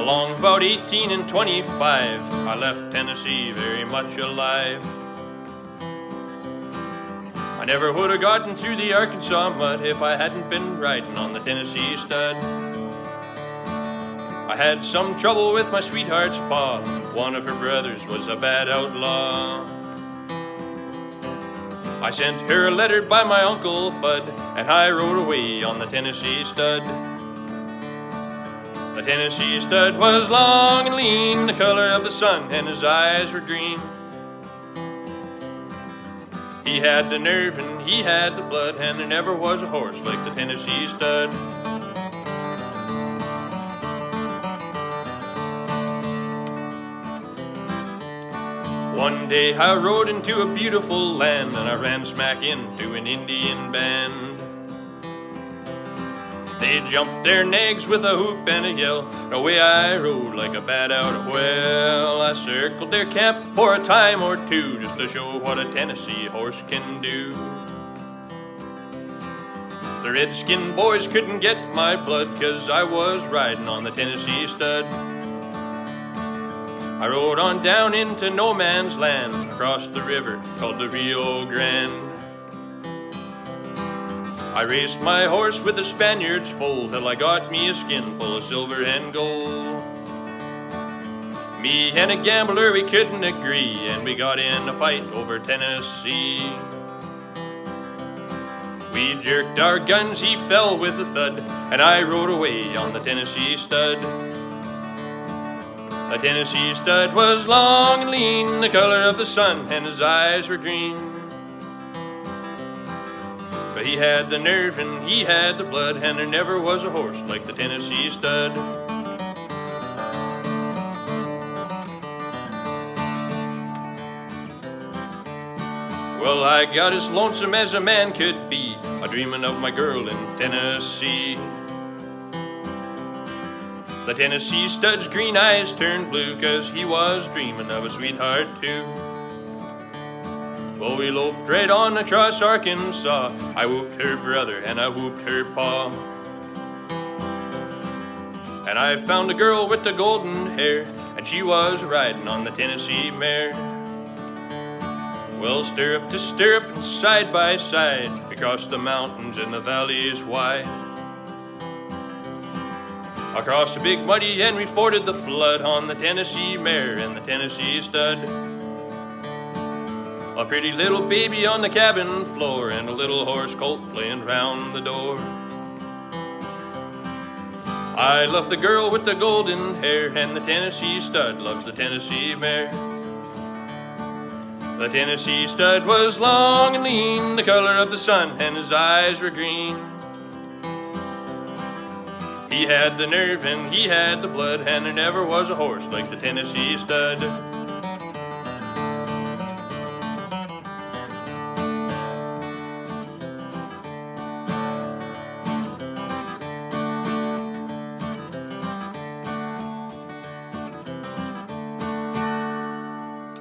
Along about 18 and 25, I left Tennessee very much alive. I never would have gotten through the Arkansas mud if I hadn't been riding on the Tennessee stud. I had some trouble with my sweetheart's pa. One of her brothers was a bad outlaw. I sent her a letter by my Uncle Fudd, and I rode away on the Tennessee stud. The Tennessee stud was long and lean, the color of the sun, and his eyes were green. He had the nerve and he had the blood, and there never was a horse like the Tennessee stud. One day I rode into a beautiful land, and I ran smack into an Indian band. They jumped their nags with a whoop and a yell. Away I rode like a bat out of well. I circled their camp for a time or two, just to show what a Tennessee horse can do. The redskin boys couldn't get my blood, 'cause I was riding on the Tennessee stud. I rode on down into no man's land, across the river called the Rio Grande. I raced my horse with the Spaniard's foal till I got me a skin full of silver and gold. Me and a gambler, we couldn't agree, and we got in a fight over Tennessee. We jerked our guns, he fell with a thud, and I rode away on the Tennessee stud. The Tennessee stud was long and lean, the color of the sun, and his eyes were green. But he had the nerve and he had the blood, and there never was a horse like the Tennessee stud. Well, I got as lonesome as a man could be, a-dreamin' of my girl in Tennessee. The Tennessee stud's green eyes turned blue, 'cause he was dreamin' of a sweetheart too. Well, we loped right on across Arkansas. I whooped her brother and I whooped her pa. And I found a girl with the golden hair, and she was riding on the Tennessee mare. Well, stirrup to stirrup and side by side, across the mountains and the valleys wide. Across the big muddy, and we forded the flood on the Tennessee mare and the Tennessee stud. A pretty little baby on the cabin floor, and a little horse colt playing round the door. I love the girl with the golden hair, and the Tennessee stud loves the Tennessee mare. The Tennessee stud was long and lean, the color of the sun, and his eyes were green. He had the nerve and he had the blood, and there never was a horse like the Tennessee stud.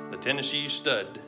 The Tennessee stud.